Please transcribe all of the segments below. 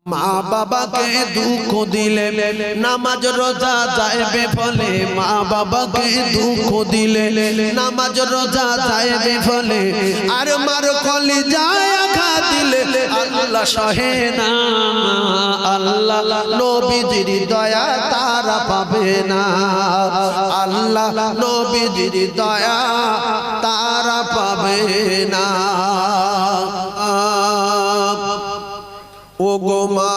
মা বাবাকে দুঃখ দিলে নামাজ রোজা যাইবে ফলে, মা বাবাকে দুঃখ দিলে নামাজ রোজা যাইবে ফলে, আর মার কলিজায় আঘাত দিলে আল্লাহ সহে না, আল্লাহ নবীজির দয়া তারা পাবে না, আল্লাহ নবীজির দয়া তারা পাবে না। ও গো মা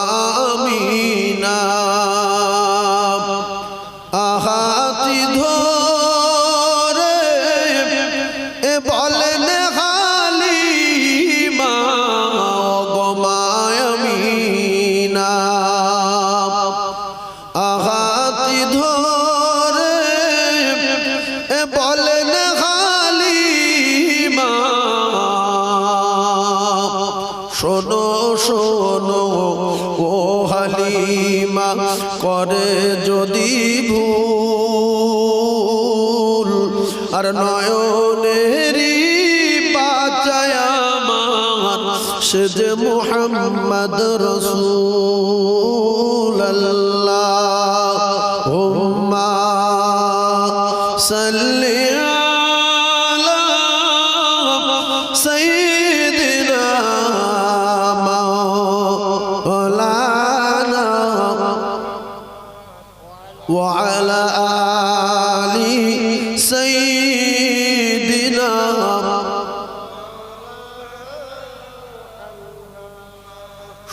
আমিনা আহাতি ধরে এ বলেন হালিমা, ও গো মা আমিনা আহাতি ধরে এ বলেন হালিমা, শোনো শোনো ও হালিমা করে যদি ভুল, আর নয়নেরি বাঁচায় আমার সে যে মুহাম্মদ রাসূলুল্লাহ। হুম্মা সাল্লি আলা সাইয়্যিদিনা وعلى آل سيدنا।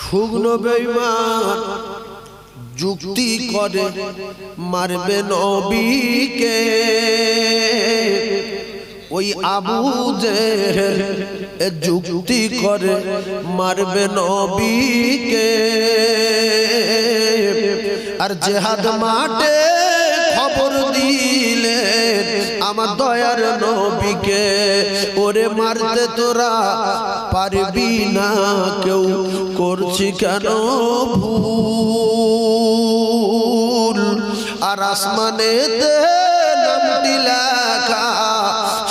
শুকনো বেঈমান যুক্তি করে মারবে নবীকে, ওই আবু জেহেল যুক্তি করে মারবে নবীকে, আর জিহাদ মাঠে খবর দিলে আমার দয়ার নবীকে, ওরে মারতে তোরা পারবি না কেউ, করছি কেন ভুল, আর আসমানেতে নামটি লেখা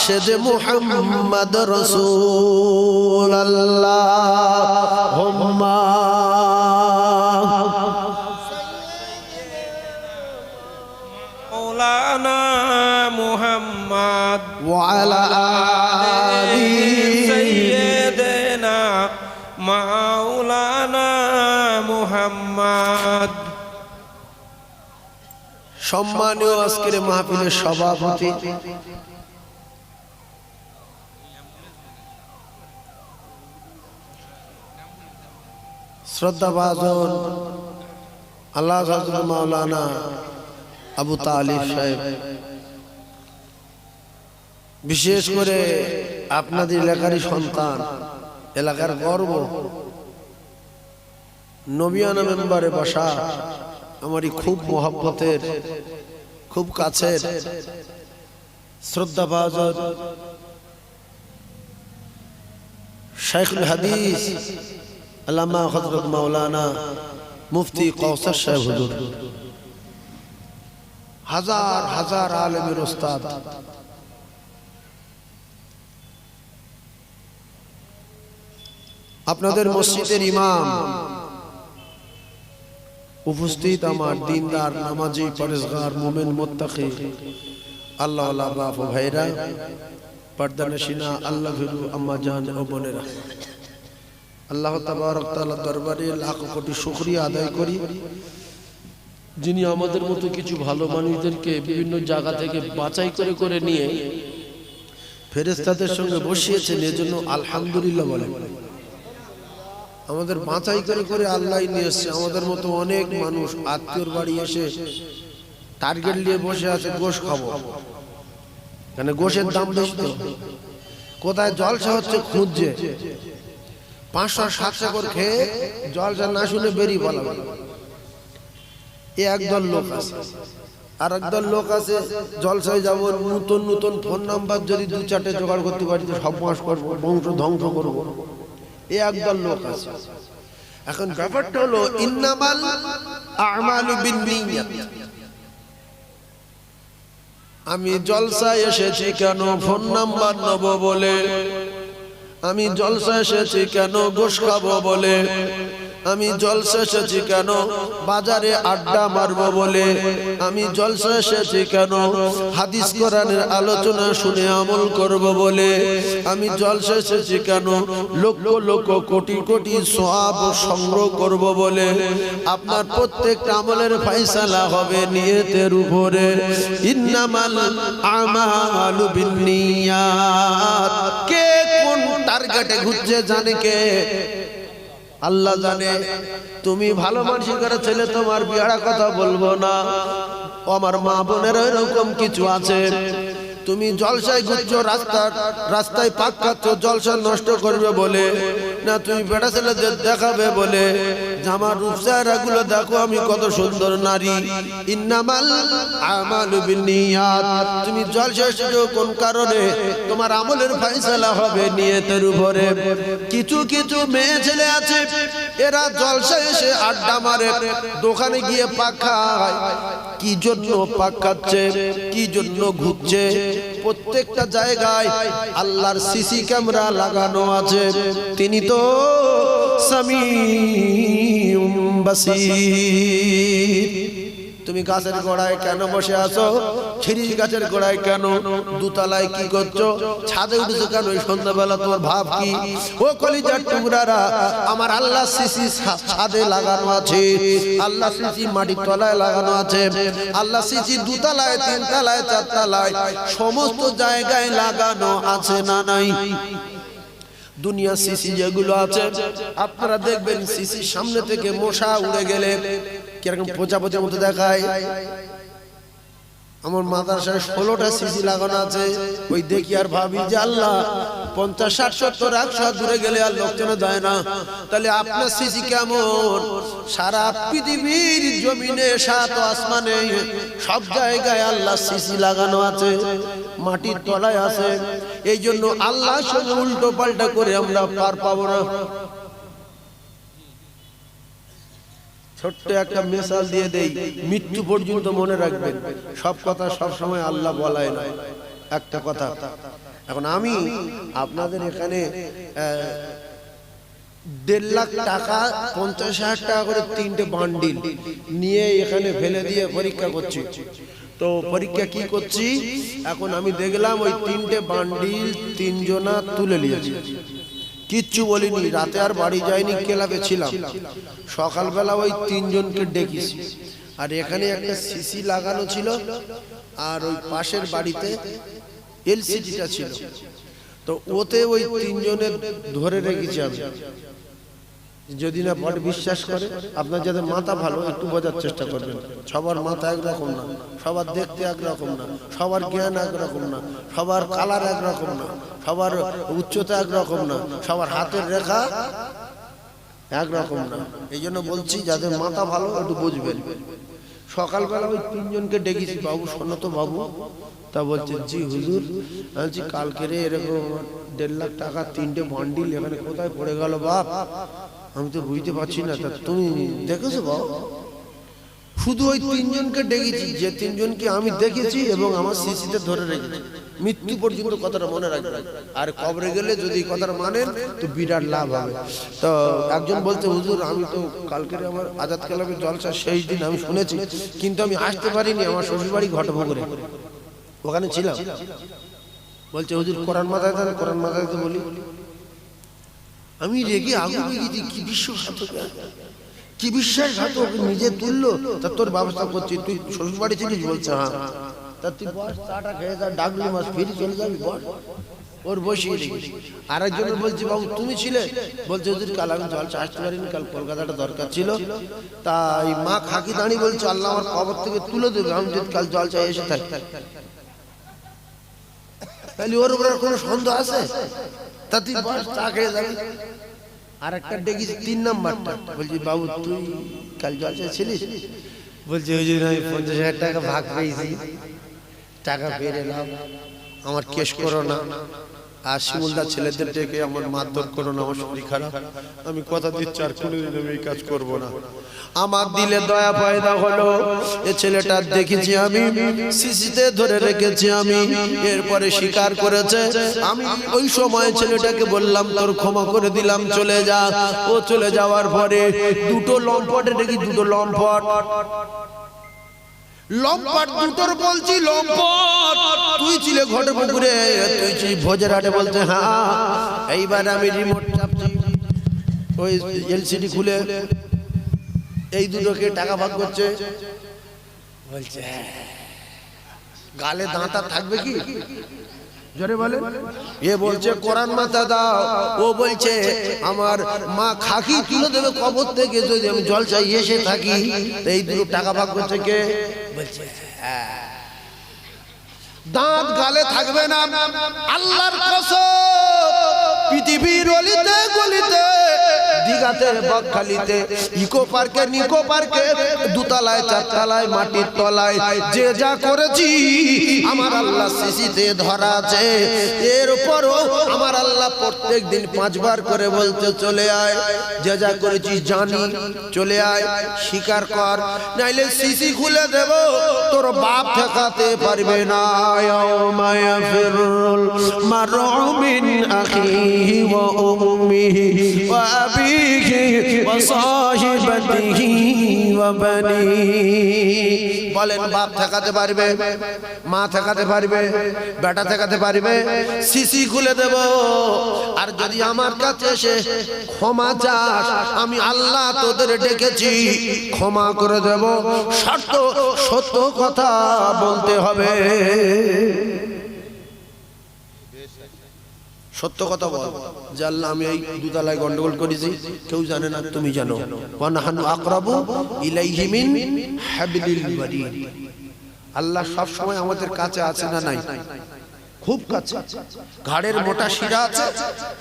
সে যে মুহাম্মদ রাসূলুল্লাহ। হুম্মা মাওলানা মুহাম্মদ ওয়া আলা আলি সাইয়্যিদিনা মাওলানা মুহাম্মদ। সম্মানীয় আজকের মাহফিলের সভাপতি শ্রদ্ধাভাজন আল্লাহ হযরত মাওলানা আবু তালিব সাহেব, বিশেষ করে আপনাদের এলাকারই সন্তান, এলাকার গর্ব, নবিয়ানা মেম্বারে বসা আমারই খুব মহব্বতের খুব কাছের শ্রদ্ধাভাজন শাইখুল হাদিস আল্লামা হযরত মাওলানা মুফতি কৌসার সাহেব হুজুর, হাজার হাজার আলেমের ওস্তাদ, আপনাদের মসজিদের ইমাম, উপস্থিত আমার দিনদার নামাজি পরেজগার মুমিন মুত্তাকি আল্লাহ আল্লাহ বাপ ভাইরা, পর্দানশিনা আল্লাহ ভিরু আম্মা জান ও বোনেরা, আল্লাহ তাবারক তাআলার দরবারে লাখ কোটি শুকরিয়া আদায় করি, যিনি আমাদের মতো কিছু ভালো মানুষদেরকে বিভিন্ন জায়গা থেকে বাছাই করে করে নিয়ে ফেরেশতাদের সঙ্গে বসিয়েছেন, এজন্য আলহামদুলিল্লাহ বলেন। আমাদের বাছাই করে করে আল্লাহ নিয়ে এসেছে। আমাদের মতো অনেক মানুষ আত্মীয়র বাড়ি এসে টার্গেট নিয়ে বসে আছে, গোশ খাবো, মানে গোশের দাম বেশি তো, কোথায় জলসা হচ্ছে খুঁজছে, 500-700 করে খেয়ে জলসা না শুনে বেরিয়ে বলা। একদল লোক আছে, আর একদল লোক আছে জলসায় যাব, নতুন নতুন ফোন নাম্বার যদি 2-4টে জোগাড় করতে পারি তো সব মাস করবো, বংশ ধ্বংস করবো, একদল লোক আছে। এখন ব্যাপারটা হলো ইন্নামাল আমালু বিন্নিয়াত, আমি জলসায় এসেছি কেন ফোন নাম্বার নেব বলে, আমি জলসা এসেছি কেন গোশ খাবো বলে, আমি জলসা এসেছি কেন বাজারে আড্ডা মারবো বলে, আমি জলসা এসেছি কেন হাদিস কোরআনের আলোচনা শুনে আমল করব বলে, আমি জলসা এসেছি কেন লক্ষ লক্ষ কোটি কোটি সওয়াব সংগ্রহ করব বলে। আপনার প্রত্যেকটা আমলের ফয়সালা হবে নিয়তের উপরে। ইন্নামাল আমালু বিন্নিয়াত। কে কোন টার্গেটে ঘুরছে জানে কে? আল্লাহ জানে। তুমি ভালো মানসিকের ছেলে, তোমার বিয়ার কথা বলবো না। আমার মা বোনের এরকম কিছু আছে, তুমি জলসায় ঘুরছো, রাস্তায় পাক খাচ্ছ, জলসা নষ্ট করবে বলে না, তুমি বেটা ছেলেদের দেখাবে বলে আমার রূপসারা গুলো দেখো আমি কত সুন্দর নারী। ইন্নামাল আমালু বিন্নিয়াত। তুমি জলসা এসেছো কোন কারণে? তোমার আমলের ফয়সালা হবে নিয়তের উপরে। কিছু কিছু মেয়ে ছেলে আছে, এরা জলসা এসে আড্ডা মারে, দোকানে গিয়ে পাক খায়। কি জন্য পাক খাচ্ছে, কি জন্য ঘুরছে? প্রত্যেকটা জায়গায় আল্লাহর সিসি ক্যামেরা লাগানো আছে। তিনি তো সামিউম বাসীর। তুমি গাছের গোড়ায় কেন বসে আছো? খিরিস গাছের গোড়ায় কেন? দুতলায় কি করছো? ছাদে উঠেছো কেন? সন্ধ্যাবেলা তোমার ভাব কি? ও কলিজার টুকরারা, আমার আল্লাহ সিসি ছাদে লাগানো আছে, আল্লাহ সিসি মাটির তলায় লাগানো আছে, আল্লাহ সিসি দুতলায়, তিনতলায়, চারতলায়, সমস্ত জায়গায় লাগানো আছে না নাই? দুনিয়া সিসি যেগুলো আছে আপনারা দেখবেন, সিসির সামনে থেকে মশা উড়ে গেলে কিরকম প্রজাপতির মতো দেখায়। আমার মাদ্রাসায় 16টা সিসি লাগানো আছে। ওই দেখি আর ভাবি যে আল্লাহ 50, 60, 70, 100 দূরে গেলে আর লোকজন যায় না। তাহলে আপনার সিসি কেমন? সারা পৃথিবীর জমিনে, সাত আসমানে, সব জায়গায় আল্লাহ সিসি লাগানো আছে, মাটির তলায় আছে। এই জন্য আল্লাহর সঙ্গে উল্টো পাল্টা করে আমরা পার পাবো না। ছোট্ট একটা মিসাল দিয়ে দেই, মৃত্যু পর্যন্ত মনে রাখবেন, সব কথা সব সময় আল্লাহ বলায় না। একটা কথা, এখন আমি আপনাদের এখানে 1.5 লাখ টাকা, 50,000 টাকা করে 3টে বান্ডিল নিয়ে এখানে ফেলে দিয়ে পরীক্ষা করছি। তো পরীক্ষা কি করছি, এখন আমি দেখলাম ওই 3টে বান্ডিল 3 জনা তুলে নিয়েছে, কিচ্ছু বলিনি। রাতে আর বাড়ি যাইনি, ক্লাবে ছিলাম। সকালবেলা ওই 3 জনকে ডেকেছি। আর এখানে একটা সিসি লাগানো ছিল, আর ওই পাশের বাড়িতে এলসিডিটা ছিল। তো ওতে ওই 3 জনের ধরে রেখেছি আমি। যদি না বড় বিশ্বাস করে, আপনার যাদের মাথা ভালো একটু বোঝার চেষ্টা করবেন। সবার মাথা একরকম না, সবার দেখতে একরকম না, সবার জ্ঞান একরকম না, সবার কালার একরকম না, সবার উচ্চতা একরকম না, সবার হাতের রেখা একরকম না। এই জন্য বলছি যাদের মাথা ভালো একটু বুঝবেন। সকালবেলা ওই 3 জনকে ডেকেছি, বাবু শোনো তো বাবু। তা বলছে জি হুজুর। বলছি কালকে রে এরকম 1.5 লাখ টাকা 3টে বান্ডিল এখানে কোথায় পড়ে গেল বাপ? আমি তো বুঝতে পারছি না। তা তুমি দেখেছো বাবা? শুধু ওই 3 জনকে ডেকেছি, যে 3 জনকে আমি দেখেছি এবং আমার সিসিতে ধরে রেখেছি। মৃত্যু পর্যন্ত কথাটা মনে রাখবেন। আর কবরে গেলে যদি কথাটা মানেন তো বিরাট লাভ হবে। তো একজন বলছে হুজুর আমি তো কালকে আমার আজাদ ক্লাবের জলসা শেষ দিন আমি শুনেছি, কিন্তু আমি আসতে পারিনি, আমার শ্বশুর বাড়ি ঘটপুকুরে, ওখানে ছিলাম। বলছে হুজুর কোরআন মাথায় দেন, কোরআন মাথায় তো বলি। আমি রেগে আগুন লেগেছি, কি বিশ্বাসঘাতক, কি বিশ্বাসঘাতক, নিজে তুললো। তা তোর ব্যবস্থা করছি, তুই শ্বশুর বাড়ি ছিলিস? বলছে হ্যাঁ। তা তুই বস, চাটা খেয়ে যা, ডাকলি মাছ ফিরে চলে যাবি, বস। ওর বসিয়ে রেখেছি। আরেকজন বলছি বাবু তুমি ছিলে? বলছে হুজুর কাল আমি জলসা আসতে পারিনি, কাল কলকাতাটা দরকার ছিল। তাই মা খাকি দাঁড়িয়ে বলছে আল্লাহ আমার কবর থেকে তুলে দেবে আমি যদি কাল জলসা এসে থাকি। তাহলে ওর উপর কোনো সন্দেহ আছে? তা তুই বস, চা খেয়ে যাবি। আর একটা ডেকেছি 3 নাম্বারটা, বলছি বাবু তুই কাল জলসা ছিলিস? বলছে হুজুর আমি 50,000 টাকা ভাগ পেয়েছি, টাকা পেয়ে এলাম, আমার কেস করো না। আর শিমুলদার ছেলেদের ডেকে আমার মারধর করো না, আমার শরীর খারাপ, আমি কথা দিচ্ছি আর কোনোদিন আমি এই কাজ করব না। আমার দিলে দয়া পয়দা হলো। এ ছেলেটা দেখেছি আমি, সিসিতে ধরে রেখেছি আমি, এরপরে স্বীকার করেছে। আমি ওই সময় ছেলেটাকে বললাম তোর ক্ষমা করে দিলাম, চলে যা। ও চলে যাওয়ার পরে দুটো লম্পটে দেখি, দুটো লম্পট দুটোর বলছি লম্পট, তুই ছিলে ঘটে পুকুরে, তুই ছিলি ভোজের হাটে, বলতে হ্যাঁ। এইবার আমি রিমোট চাপছি, ওই এলসিডি খুলে এই দুটোকে টাকা ভাগ করছে। বলছে গালে দাঁতা থাকবে কি, জোরে বলে। এ বলছে কোরআন মাথা দাও, ও বলছে আমার মা খাকি তুলে দেবে কবর থেকে যদি আমি জলসায় এসে থাকি। এই দুটো টাকা ভাগ করছে কে, বলছে দাঁত গালে থাকবে না। আল্লাহর কসম, পৃথিবীর অলিতে গলিতে, দিঘাতে বকখালিতে, ইকো পার্কে নিকো পার্কে, দুতলায় চারতলায় মাটির তলায় যে যা করেছি আমার আল্লাহ সিসিতে ধরা আছে। এর উপরও আমার আল্লাহ প্রত্যেক দিন 5 বার করে বলতে চলে আয়, যে যা করেছিস জানি, চলে আয়, স্বীকার কর, নাইলে সিসি খুলে দেব, তোর বাপ ঠেকাতে পারবে না। ইয়াউমা ইয়াফিরুল মারউ মিন আখিহি ওয়া উম্মিহি ওয়া আবিহি ওয়া সাহিবাতিহি ওয়া বানিহি। বলেন বাপ ঠেকাতে পারবে, মা ঠেকাতে পারবে, বেটা ঠেকাতে পারবে? সিসি খুলে দেব। আর যদি আমার কাছে এসে ক্ষমা চাস, আমি আল্লাহ তোদের ডেকেছি, ক্ষমা করে দেব, শর্ত সত্য কথা বলতে হবে। সত্য কথা বল যে আল্লাহ আমি এই দুতলায় গন্ডগোল করেছি, কেউ জানে না, তুমি জানো। ওয়া নাহনু আকরাবু ইলাইহি মিন হাবলিল ওয়ারিদ। আল্লাহ সব সময় আমাদের কাছে আছে না নাই? খুব কাছে। ঘাড়ের মোটা শিরা আছে,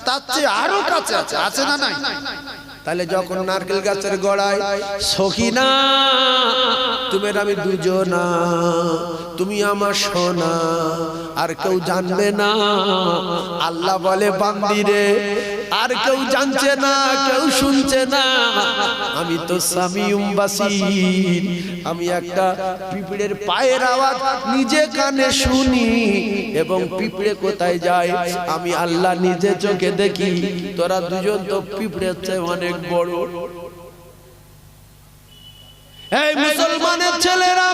তার চেয়ে আরো কাছে আছে, আছে না নাই? তাহলে যখন নারকেল গাছের গোড়ায় সখিনা তুমি আমি দুজনা, তুমি আমার সোনা, আর কেউ জানবে না। আল্লাহ বলে বান্দিরে আর কেউ জানছে না, কেউ শুনছে না, আমি তো সামিউম বাসির, আমি একটা পিঁপড়ের পায়ের আওয়াজ নিজে কানে শুনি, এবং পিঁপড়ে কোথায় যায় আমি আল্লাহ নিজে চোখে দেখি। তোরা দুজন তো পিঁপড়ের চেয়ে অনেক বড়। এই মুসলমানের ছেলেরা,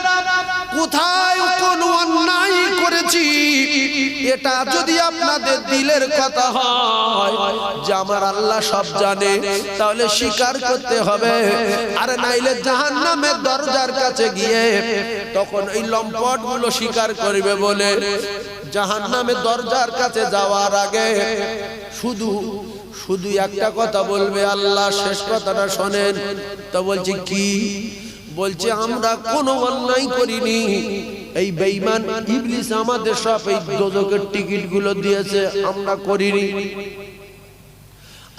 কোথায় কোন অন্যায় করেছি এটা যদি আপনাদের দিলের কথা হয় যে আমার আল্লাহ সব জানে, তাহলে স্বীকার করতে হবে। আর নাইলে জাহান্নামের দরজার কাছে গিয়ে তখন এই লম্পট গুলো স্বীকার করবে বলে জাহান্নামের দরজার কাছে যাওয়ার আগে শুধু শুধু একটা কথা বলবে, আল্লাহ শেষ কথাটা শোনেন। তো বলছি কি? বলছে আমরা কোনো অন্যায় করিনি, এই বেঈমান ইবলিস আমাদের সব এই দোজখের টিকিট গুলো দিয়েছে, আমরা করিনি।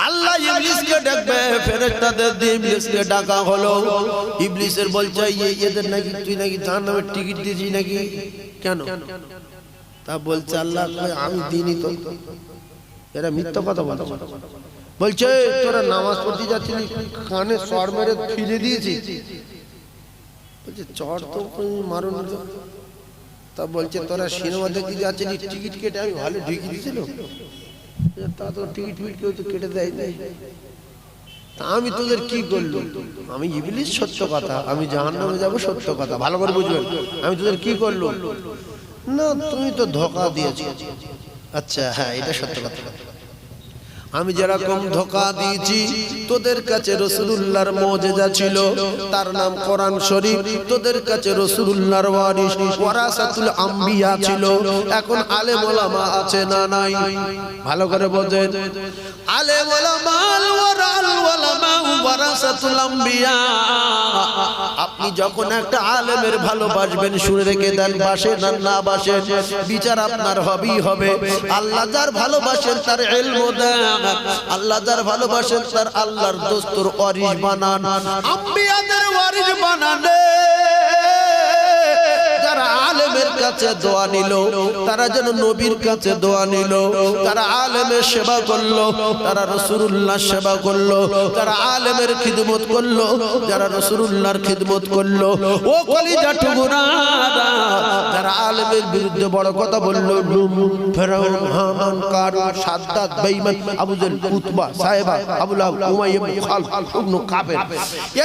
আল্লাহ ইবলিসকে ডাকবে, ফেরেশতাদের দিয়ে ইবলিসকে ডাকা হলো। ইবলিসের বলছে এদের নাকি তুই নাকি জাহান্নামের টিকিট দিয়েছিস নাকি, কেন? তা বলছে আল্লাহ আমি দিইনি তো। এরা মিথ্যা কথা বলে। বলছে তোরা নামাজ পড়তে যাচ্ছিলি, কানে চড় মেরে ফিরে দিয়েছিস। বলছে চড় তো মারুন। তা বলছে তোরা সিনেমা দেখতে যাচ্ছিলি, টিকিট কেটে আমি ভালো ঢুকি দিয়েছিল, তা তো টিকিট ফিট কেউ তো কেটে দেয় নাই। তা আমি তোদের কি করলো? আমি ইবলিস, সত্য কথা, আমি জাহান্নামে যাব, সত্য কথা, ভালো করে বুঝবেন। আমি তোদের কি করলো? না তুমি তো ধোঁকা দিয়েছো। আচ্ছা হ্যাঁ, এটা সত্য কথা। আমি যেরকম ধোঁকা দিয়েছি, তোদের কাছে রাসূলুল্লাহর মুজিজা ছিল, তার নাম কোরআন শরীফ। তোদের কাছে রাসূলুল্লাহর ওয়ারিস ওয়ারাসাতুল আম্বিয়া ছিল। এখন আলেম ওলামা আছে না নাই? ভালো করে বোঝেন। আলেম ওলামা ওয়ারাসাতুল আম্বিয়া। আপনি যখন একটা আলেমের ভালোবাসবেন, শুনে রেখে দেন, বাসেন আর না বাসেন, বিচার আপনার হবেই হবে। আল্লাহ যার ভালোবাসেন তার ইলম দেন, আল্লাহ যার ভালোবাসেন তার আল্লাহর দোস্তর ওয়ারিস বানান, আম্বিয়াদের ওয়ারিস বানান। যারা আলেম আলেমের কাছে দোয়া নিল, তারা যেন নবীর কাছে দোয়া নিল, তারা আলেমের সেবা করলো, তারা রাসূলুল্লাহ সেবা করলো, তারা আলেমের খিদমত করলো, যারা রাসূলুল্লাহর খিদমত করলো। ও কলিজা টুকরারা, যারা আলেমের বিরুদ্ধে বড় কথা বললো, ফেরাউন, হামান, কারুন, সাদ্দাত, বেঈমান, আবু জেহেল, উতবা, সাহেবা, আবু লাহাব, উমাইয়া ইবনে খালদ, ইবনে কাবের,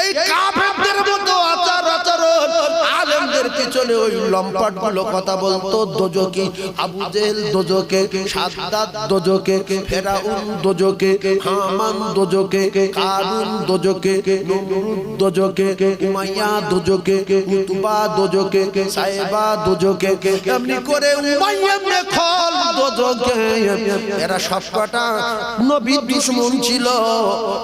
এই কাফেরদের মতো আচার আচরণ আলেমদের পিছনে ওই লম্পটগুলো কথা বলতো। দোজকে আবু জেহেল, দোজকে সাদ্দাত, দোজকে ফেরাউন, দোজকে হামান, দোজকে কারুন, দোজকে নমরুদ, দোজকে উমাইয়া, দোজকে উতবা, দোজকে সাহেবা, দোজকে, এমনি করে উমাইয়া ইবনে খালদ, দোজকে। এরা সবকটা নবীর দুশমন ছিল।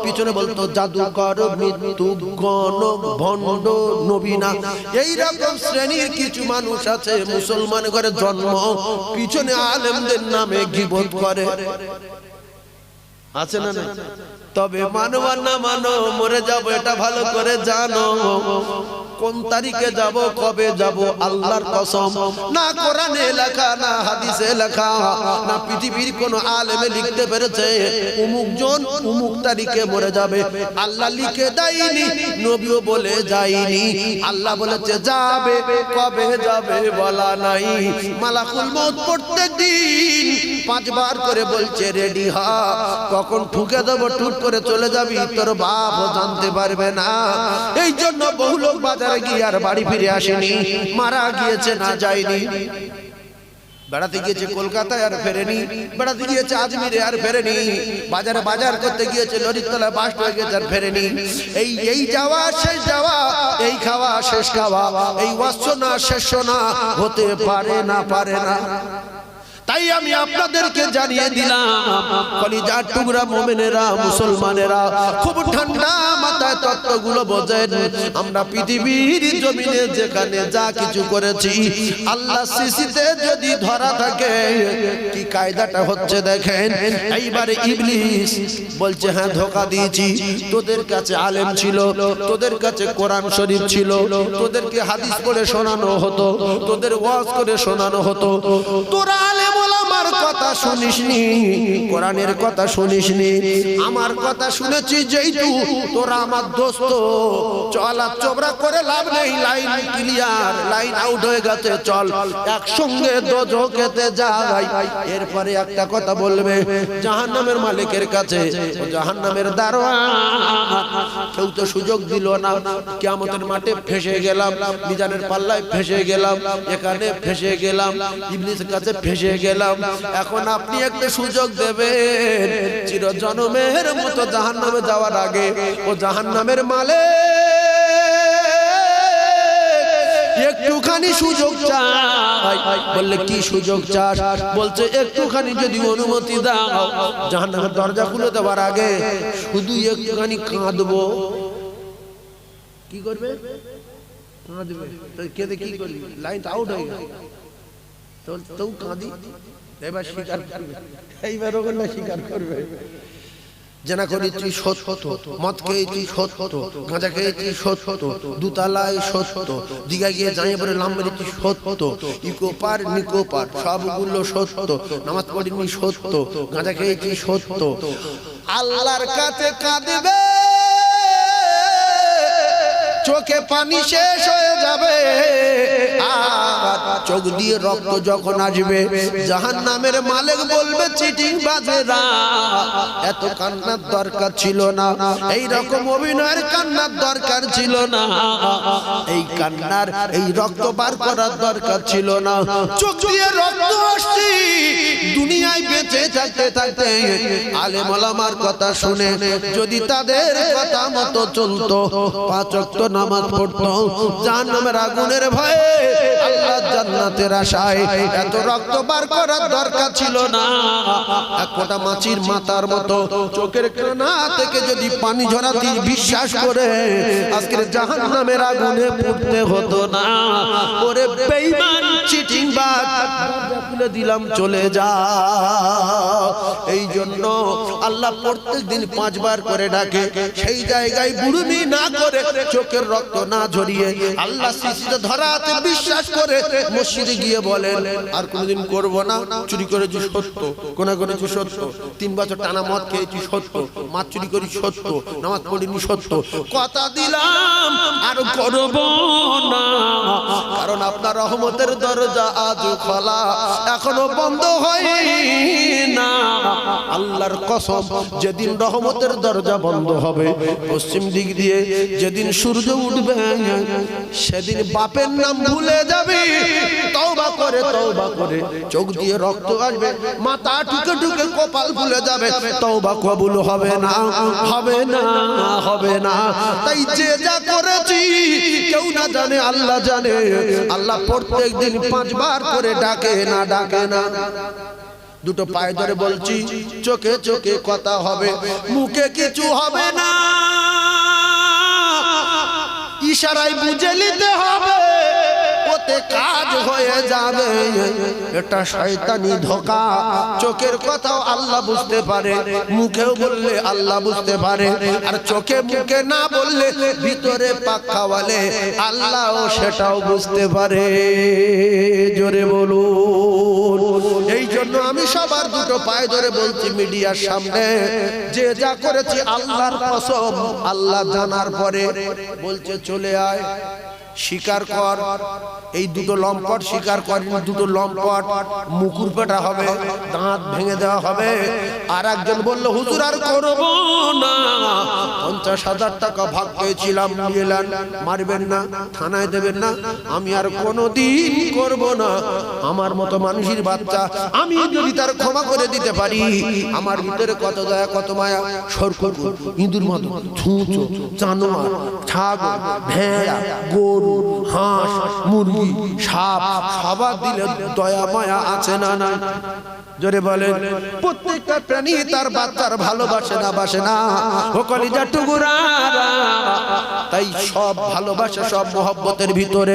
পিছনে বলতো জাদুকর, মৃত্যু, গণক, ভণ্ড, নবী না। এইরকম শ্রেণীর কিছু মানুষ আছে, মুসলমান ঘরে জন্ম, পিছনে আলেমদের নামে গীবত করে, আছে না? তবে মানো আর না মানো, মরে যাব এটা ভালো করে জানো। কোন তারিখে যাব, কবে যাব, আল্লাহর কসম, না কোরআনে লেখা, না হাদিসে লেখা, না পৃথিবীর কোন আলেমে লিখতে পেরেছে অমুক জন অমুক তারিখে মরে যাবে। আল্লাহ লিখে দেয়নি, নবীও বলে যায়নি। আল্লাহ বলেছে যাবে, কবে যাবে বলা নাই। মালাকুল মউত প্রত্যেকদিন 5 বার করে বলছে রেডি হ, কখন ঠুকে দেবো, ঠুক করে চলে যাবি, তোর বাপও জানতে পারবে না। এই জন্য বহু লোক বাজারে গিয়ে আর বাড়ি ফিরে আসেনি, মারা গিয়েছে না যায়নি। বেড়াতে গিয়েছে কলকাতায় আর ফেরেনি, বেড়াতে গিয়েছে আজমিরে আর ফেরেনি, বাজারে বাজার করতে গিয়েছে লরিতলায় বাস্ট হয়ে গেছে আর ফেরেনি। এই যাওয়া শেষ যাওয়া, এই খাওয়া শেষ খাওয়া, এই ওয়াসনা শেষ না হতে পারে না, পারে না। তাই আমি আপনাদেরকে জানিয়ে দিলাম, কলিজার টুকরা মুমিনেরা, মুসলমানেরা, খুব ঠান্ডা মাথায় তত্ত্বগুলো বোঝেন। আমরা পৃথিবীর জমিনে যেখানে যা কিছু করেছি, আল্লাহ সিসিতে যদি ধরা থাকে, কি কায়দাটা হচ্ছে দেখেন। এইবারে ইবলিস বলছে হ্যাঁ ধোঁকা দিয়েছি, তোদের কাছে আলেম ছিল, তোদের কাছে কোরআন শরীফ ছিল, তোদেরকে হাদিস পড়ে শোনানো হতো, তোদের ওয়াজ করে শোনানো হতো, তোরা আলেম আমার কথা শুনিসনি, কোরআনের কথা শুনিসনি। আমার কথা শুনেছি যেহেতু তোরা আমার দোস্ত, চলা চোবরা করে লাভ নেই, লাইন ক্লিয়ার, লাইন আউট হয়ে গেছে, চল একসঙ্গে দোজখেতে যাই। এরপরে একটা কথা বলবে জাহান্নামের মালিকের কাছে, জাহান্নামের দারোয়ান, কেউ তো সুযোগ দিল না। কিয়ামতের মাঠে ফেসে গেলাম, মিজানের পাল্লায় ফেসে গেলাম, এখানে ফেসে গেলাম, ইবলিসের কাছে ফেসে গেলাম। এখন আপনি একটা সুযোগ দেবেন, চিরজন্মের মতো জাহান্নামে যাওয়ার আগে ও জাহান্নামের মালিক একটুখানি সুযোগ চাই। বললে কি সুযোগ চাস? বলছে একটুখানি যদি অনুমতি দাও, জাহান্নামের দরজা খুলে দেওয়ার আগে শুধু একটুখানি কাঁদবো। কি করবে? কাঁদবে। কেঁদে কি করবি? লাইন আউট হয়ে গেল, তো কাঁদি। এবার স্বীকার করবে, এইবার ওখানে স্বীকার করবে। জেনা করেছি সত্য, মদ খেয়েছি সত্য, গাঁজা খেয়েছি সত্য, দুতলায় সত্য, দিঘা গিয়ে জানিয়ে পরে লাম মেরেছি সত্য, ইকো পার নিকো পার সবগুলো সত্য, নামাজ পড়িনি সত্য, গাঁজা খেয়েছি সত্য। আল্লাহর কাছে কাঁদবে, চোখে পানি শেষ হয়ে যাবে, আর চোখ দিয়ে রক্ত যখন আসবে, জাহান্নামের মালিক বলবে চিটিং বাজেরা, এত কান্নার দরকার ছিল না, এই রকম অভিনয়ের কান্নার দরকার ছিল না, এই কান্নার এই রক্ত বার করার দরকার ছিল না। চোখ দিয়ে রক্ত আসছে, দুনিয়ায় বেঁচে থাকতে থাকতে আলেম ওলামার কথা শুনে যদি তাদের কথা মতো চলতো, 5 ওয়াক্ত নামাজ পড়তো, জাহান্নামের আগুনের ভয়ে আল্লাহর জান্নাতের আশায় এত রক্ত বার করার দরকার ছিল না। এক ফোঁটা মাছির মাথার মতো চোখের কানা থেকে যদি পানি ঝরাতি বিশ্বাস করে আজকের জাহান্নামের আগুনে পুড়তে হতো না। ওরে বেঈমান চিটিংবাজ, দরজা খুলে দিলাম চলে যা। এই জন্য আল্লাহ প্রত্যেক দিন 5 বার করে ডাকে, সেই জায়গায় বুড়ুমি না করে চোখে চোখের রক্ত না ঝরিয়ে আল্লাহ সৃষ্টিতে ধরাতে বিশ্বাস করে মসজিদে গিয়ে বলেন আর কোনোদিন করব না। চুরি করেছি সত্য, কোনা করেছি সত্য, 3 বছর টানা মদ খেয়েছি সত্য, মাছ চুরি করি সত্য, নামাজ পড়িনি সত্য, কথা দিলাম আর করব না। কারণ আপনার রহমতের দরজা আজ খোলা, এখনো বন্ধ হয় না। আল্লাহর কসম, যেদিন রহমতের দরজা বন্ধ হবে পশ্চিম দিক দিয়ে, যেদিন সূর্য উঠবে সেদিন বাপের নাম ভুলে যাবে। তওবা করে চোখ দিয়ে রক্ত আসবে, মাথা ঠুকে ঠুকে কপাল ভুলে যাবে, তওবা কবুল হবে না, হবে না, হবে না। তাই যে যা করেছি কেউ না জানে, আল্লাহ জানে। আল্লাহ প্রত্যেক দিন 5 বার করে ডাকে না, ডাকে না। দুটো পায়ে ধরে বলছি, চোখে চোখে কথা হবে, মুখে কিছু হবে না। ইশারায় বুঝে নিতে হবে, ওতে কাজ হয়ে যাবে। এটা শয়তানি ধোঁকা। চোখের কথাও আল্লাহ বুঝতে পারে, মুখেও বললে আল্লাহ বুঝতে পারে। আর চোখে মুখে না বললে ভিতরে পাক্কা বলে আল্লাহও সেটাও বুঝতে পারে। জোরে বলুন। এই জন্য আমি সবার দুটো পায়ে ধরে বলছি মিডিয়ার সামনে, যে যা করেছি আল্লাহর কসম, আল্লাহ জানার পরে বলছে চলে আয়, স্বীকার কর। এই দুটো লম্পট স্বীকার করেন, দুটো লম্পট মুকুর পেটা হবে, দাঁত ভেঙে দেওয়া হবে। আর একজন বলল হুজুর আর করব না, 50,000 টাকা ভাগ পেয়েছিলাম, নিলেন, মারবেন না, থানায় দেবেন না, আমি আর কোনোদিন করব না। আমার মতো মানুষের বাচ্চা আমি যদি তার ক্ষমা করে দিতে পারি, আমার ভিতরে কত দয়া কত মায়া। সরকর ইঁদুর মতো ছুঁচো জানোয়ার, ছাগল, ভেড়া, গরু, হাঁস, মুরগি, সাপ, সবার দিলে দয়া মায়া আছে না না? জোরে বলেন। প্রত্যেকটা প্রাণী তার বাচ্চার ভালোবাসে না, বাসে না? ও কলিজার টুকরা, তাই সব ভালোবাসা, সব মহব্বতের ভিতরে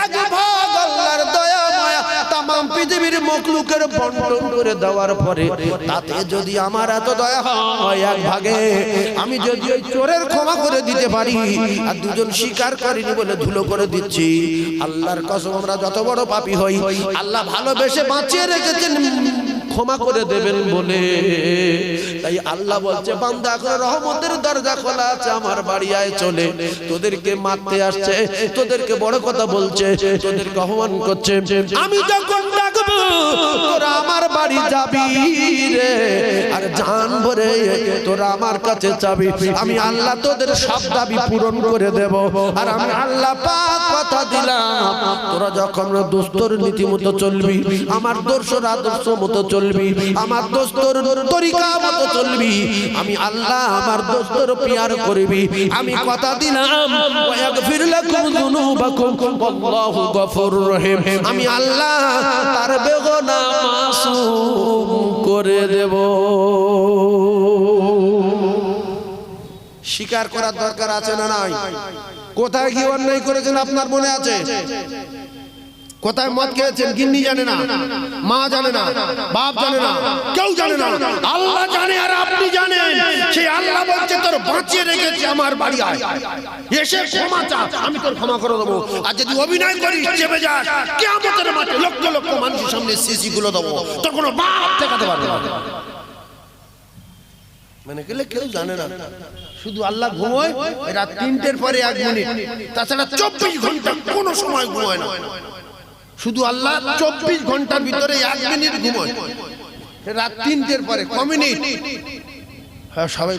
এক ভাগ আল্লাহর দয়া মায়া তামাম পৃথিবীর মখলুকের বন্টন করে দেওয়ার পরে, তাতে যদি আমার এত দয়া হয় এক ভাগে, আমি যদি ওই চোরের ক্ষমা করে দিতে পারি, আর দুজন স্বীকার করেনি বলে ধুলো করে দিচ্ছি, আল্লাহর কসম আমরা যত বড় পাপী হই, আল্লাহ ভালোবেসে বাঁচিয়ে রেখেছেন ক্ষমা করে দেবেন বলে। তাই আল্লাহ বলছে বান্দা এখন রহমতের দরজা খোলা আছে, আমার বাড়ি আয় চলে। তোদেরকে মারতে আসছে, তোদেরকে বড় কথা বলছে, তোদেরকে অপমান করছে, আমি যখন ডাকবো তোরা আমার বাড়ি যাবি রে, আর জান ভরে তোরা আমার কাছে চাবি। আমি আল্লাহ তোদের সব দাবি পূরণ করে দেব। আর আমি আল্লাহ পাক কথা দিলাম, তোরা যখন দোস্তর নীতি মতো চলবি, আমার দোস্তর আদর্শ মতো চলবি, আমার দোস্তর তরিকা মতো চলবি, আমি আল্লাহ আমার দোস্তর পিয়ার করবি। আমি কথা দিলাম ওয়াগফির লাকুম যুনুবাকুম আল্লাহু গফুরুর রহিম, আমি আল্লাহ তার বেগুনাহ মাসুম করে দেব। স্বীকার করার দরকার আছে না নাই? কোথায় কি অন্যায় করেছেন আপনার মনে আছে? কোথায় মদ খেয়েছেন গিন্নি জানে না, মা জানে না, বাপ জানে না, কেউ জানে না, আল্লাহ জানে আর আপনি জানেন। সেই আল্লাহ বলছে তোর বাঁচিয়ে রেখেছি, আমার বাড়ি আয়, এসে ক্ষমা চা, আমি তোর ক্ষমা করে দেবো। আর যদি অভিনয় করিস চেপে যাস, কিয়ামতের মাঠে লক্ষ লক্ষ মানুষের সামনে সিসি গুলো দেবো, তোর কোনো বাপ ঠেকাতে পারবে না। মানে গেলে কেউ জানে না, শুধু আল্লাহ ঘুমোয় রাত 3টের পরে 1 মিনিট, তাছাড়া 24 ঘন্টা কোনো সময় ঘুমোয় না। শুধু আল্লাহ 24 ঘন্টার ভিতরে 1 মিনিট ঘুমোয়, রাত 3টের পরে ক মিনিট। হ্যাঁ সবাই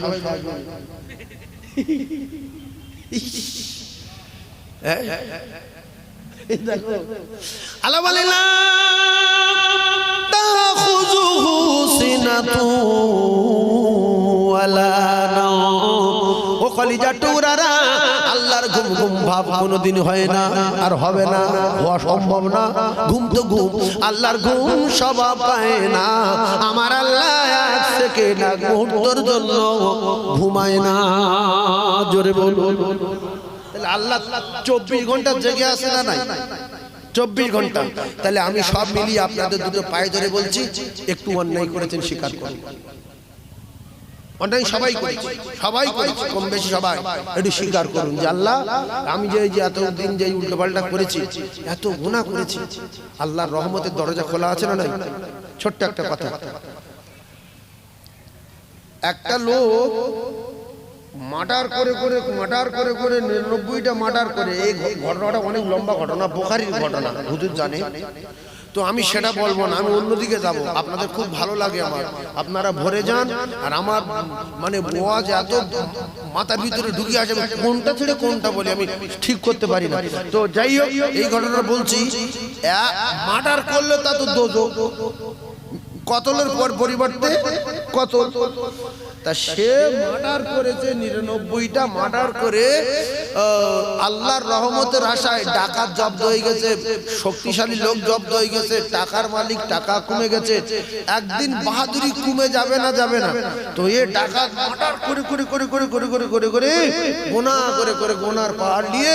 আল্লাহ বলে না তাখুযুহু সিনাতু ওয়ালা নাওম। ও কলিজার টুকরারা, আল্লাহর ঘুম ঘুম ভাব কোনোদিন হয় না, আর হবে না, হওয়া সম্ভব না। ঘুম তো ঘুম, আল্লাহর ঘুম স্বভাব পায় না। আমার আল্লাহ এক সেকেন্ড এক মুহূর্তের জন্য ঘুমায় না। জোরে বলুন। তাহলে আল্লাহ 24 ঘন্টা জেগে আছে না নাই? 24 ঘন্টা। তাহলে আমি সব মিলিয়ে আপনাদের দুটো পায়ে ধরে বলছি, একটু অন্যায় করেছেন স্বীকার করুন। অন্যায় সবাই করেছি, কম বেশি সবাই। একটু স্বীকার করুন যে আল্লাহ, আমি যে এতদিন যে উল্টোপাল্টা করেছি, এত গুনাহ করেছি, আল্লাহর রহমতের দরজা খোলা আছে না নাই? ছোট্ট একটা কথা, একটা লোক মার্ডার করে 99টা মার্ডার করে, এই ঘটনাটা অনেক লম্বা ঘটনা, বুখারীর ঘটনা, হুজুর জানে। তো আমি সেটা বলবো না, আমি অন্যদিকে যাব। আপনাদের খুব ভালো লাগে আমার, আপনারা ভরে যান। আর আমার মানে ওয়াজ এত মাথার ভিতরে ঢুকে আসে, আমি কোনটা ছেড়ে কোনটা বলি আমি ঠিক করতে পারি না। তো যাই হোক, এই ঘটনা বলছি, মার্ডার করলে তা তো দোজখ, কতলের পর পরিবর্তে কতল। তা সে মার্ডার করেছে 99টা মার্ডার করে, আল্লাহর রহমতের আশায় ডাকাত জব্দ হয়ে গেছে, শক্তিশালী লোক জব্দ হয়ে গেছে, টাকার মালিক, টাকা কমে গেছে। একদিন বাহাদুরি কমে যাবে না? তো এ ডাকাত মার্ডার করে গোনার পাহাড় নিয়ে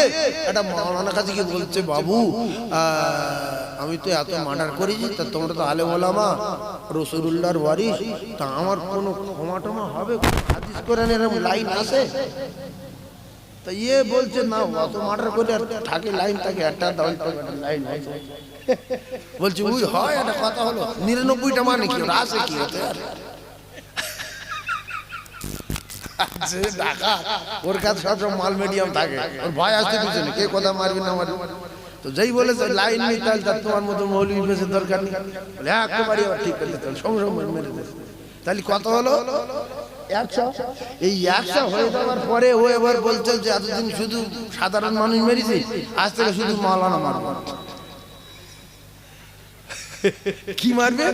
একটা মাওলানার কাছে গিয়ে বলছে, বাবু আমি তো এত মার্ডার করেছি, তা তোমরা তো আলেম ওলামা, রাসূলুল্লাহর ওয়ারিস, তা আমার কোনো ক্ষমা টমা হবে? হাদিস কোরআনে এরকম লাইন আছে? তা ইয়ে বলছে, না, অত মার্ডার করে থাকে লাইন থাকে, একটা লাইন আছে। বলছে ওই হয়, একটা কথা হলো 99টা মানে কি আছে কি হতে? ওর কাছে সব মাল মিডিয়াম থাকে, ওর ভয় আসতে পিছনে কে কথা মারবি না মারবি। তো যেই বলেছে লাইন নেই, তাহলে তোমার মতো মৌলবি বেশি দরকার নেই, বলে একেবারে ঠিক করে দিতে হবে, সঙ্গে মেরে দিয়েছে। তাহলে কত হলো? 100। এই 100 হয়ে যাওয়ার পরে ও এবার বলছে যে এতদিন শুধু সাধারণ মানুষ মেরেছি, আজ থেকে শুধু মাওলানা মারবো। কি মারবে?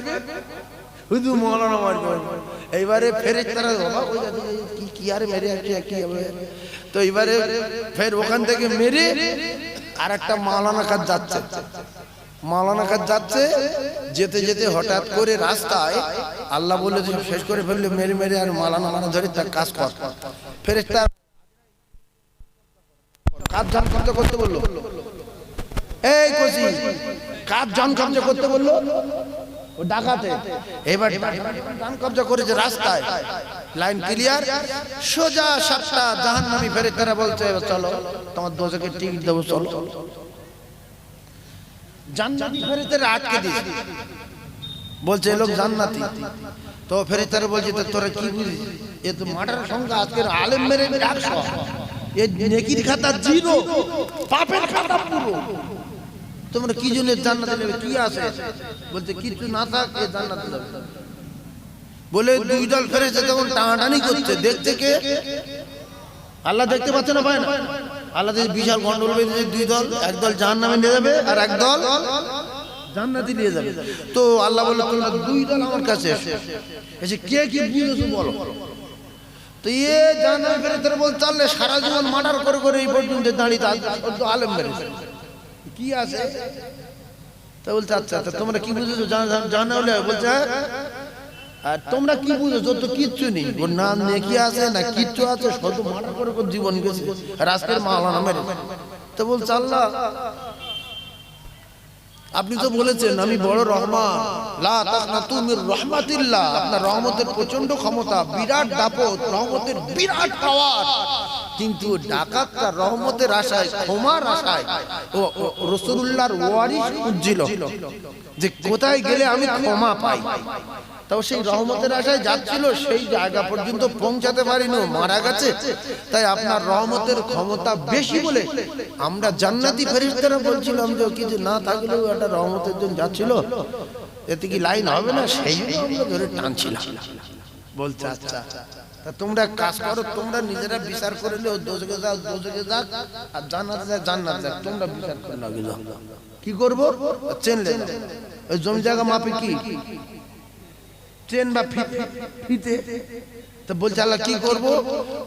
শুধু মাওলানা মারবে। এইবারে ফেরেশতারা কি আরে মেরে কি হবে? তো এইবারে ফের ওখান থেকে মেরে আর একটা মাওলানা কাজ যাচ্ছে, যেতে যেতে হঠাৎ করে রাস্তায় আল্লাহ বলে যে শেষ করে ফেললে, মেরে আর মাওলানা মারা ধরে তার কাজ কর। ফেরেশতা কাজ জান কবজা করতে বললো, এই কোসি কাজ জান কবজা করতে বললো ও ডাকাতে। এবার জান কবজা করেছে রাস্তায়, লাইন ক্লিয়ার, সোজা 7টা জাহান্নামী ফেরেশতারা বলছে, চলো তোমার দোজখের টিকিট দেবো, চলো। জান্নাতি ফেরেশতারা আটকে দিয়েছে, বলছে এ লোক জান্নাতি। তো ফেরেশতারা বলছে, তোরা কি বুঝিস? এ তো মার্ডারের সংখ্যা আজকের আলেম মেরে 100, এ নেকির খাতা 0, পাপের খাতা পুরো। তোমরা কি জন্য জান্নাতে নেবে? কি আছে? বলছে কিছু না থাক, এ জান্নাতে যাবে। বলে দুই দল ফেরেশতা তখন টানাটানি করছে, দেখছে কে? আল্লাহ দেখতে পাচ্ছে না, পায় না? আল্লাহ বিশাল গন্ডগোল বেঁধেছে, দুই দল, একদল জাহান্নামে নিয়ে যাবে আর একদল জান্নাতে নিয়ে যাবে। তো আল্লাহ বলল, তোমরা দুই দল আমার কাছে এসে কে কি বুঝেছো বলো। তো এ জাহান্নামে ফেরেশতারা বল, চললে সারা জীবন মার্ডার করে এই পর্যন্ত দাঁড়িয়ে তো আলেম মেরেছে, কি আছে? তা বলছে আচ্ছা তোমরা কি বুঝেছো? জানালে বলছে, আর তোমরা কি বুঝেছো? তো কিচ্ছু নেই, ওর নাম নেকি আছে না কিচ্ছু আছে, শুধু মার্ডার করে জীবন গেছে, আর আজকের মাওলানা মেরেছে। তো বলছে, আল্লাহ আপনি তো বলেছেন আমি বড় রহমান, লা তাকনাতু মির রাহমাতিল্লাহ, আপনার রহমতের প্রচন্ড ক্ষমতা, বিরাট দাপট, রহমতের বিরাট পাওয়ার। কিন্তু ডাকাতটা রহমতের আশায়, ক্ষমার আশায় ও রাসূলুল্লাহর ওয়ারিস খুঁজছিল যে কোথায় গেলে আমি ক্ষমা পাই। তাও সেই রহমতের আশায় যাচ্ছিল, সেই জায়গা পর্যন্ত পৌঁছাতে পারিনি, মারা গেছে। তাই আপনার রহমতের ক্ষমতা বেশি বলে আমরা জান্নাতি ফেরেশতারা বলছিলাম যে কিছু না থাকলেও একটা রহমতের জন্য যাচ্ছিল, এতে কি লাইন হবে না? সেই আমরা ধরে টানছিলাম। বলছে আচ্ছা তা তোমরা কাজ করো, তোমরা নিজেরা বিচার করে নিও, দোজখে যাক আর জান্নাত যাক, তোমরা বিচার করে নাও। কি করবো? চেনলে ওই জমি জায়গা মাপে কি চেন বা ফিতে। তো বলছে আল্লাহ কি করব?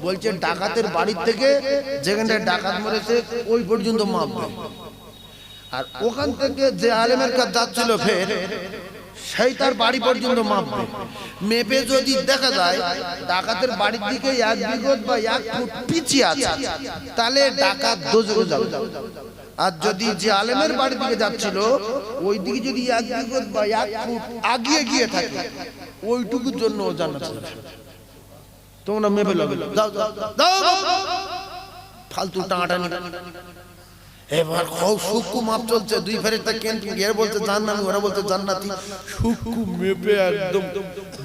বলছে ডাকাতের বাড়ির থেকে যেখানটায় ডাকাত মরেছে ওই পর্যন্ত মাপবে, আর ওখান থেকে যে আলেমের কাছে যাচ্ছিল ফের সেই তার বাড়ি পর্যন্ত মাপবে। মেপে যদি দেখা যায় ডাকাতের বাড়ির দিকে 1 বিঘত বা 1 ফুট পিছিয়ে আছে, তাহলে ডাকাত দোজখে যাবে। আর যদি যে আলেমের বাড়ির দিকে যাচ্ছিল ওই দিকে যদি 1 বিঘত বা 1 ফুট আগিয়ে গিয়ে থাকে, ওইটুকুর জন্য ও জান্নাতে যাবে। তোমরা মেপে লাগবে, যাও যাও যাও, ফালতু টানাটানি। এবার খুব সূক্ষ্ম মাপ চলছে, দুই ফেরেশতা কেন্দ্র এর বলছে জান্নাতি, ওরা বলছে জান্নাতি। সূক্ষ্ম মেপে একদম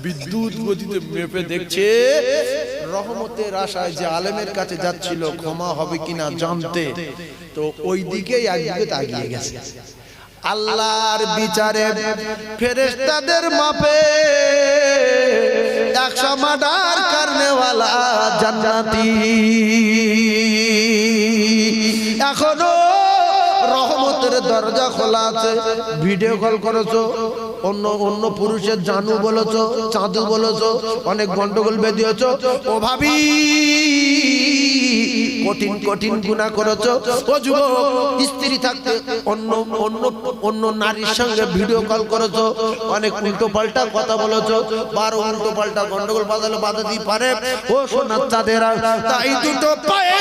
বিদ্যুৎ গতিতে মেপে দেখছে রহমতের আশায় যে আলেমের কাছে যাচ্ছিল ক্ষমা হবে কিনা জানতে, তো ওই দিকেই একদিকে তাকিয়ে গেছে। আল্লাহর বিচারে ফেরেশতাদের মাপে 100 মার্ডার করনেওয়ালা জান্নাতি এখনো রহমতের দরজা খোলা আছে। ভিডিও কল করেছো, অন্য অন্য পুরুষের জানু বলেছো, চাঁদু বলেছো, অনেক গন্ডগোল বেঁধেছো, ও ভাবি কঠিন কঠিন গুনাহ করেছো। ও যুবক, স্ত্রী থাকতে অন্য অন্য অন্য নারীর সঙ্গে ভিডিও কল করেছো, অনেক উল্টো পাল্টা কথা বলেছো, 12 উল্টো পাল্টা গন্ডগোল বাঁধালে বাঁধাতেই পারে। ও সোনার চাঁদেরা, তাই দুটো পায়ে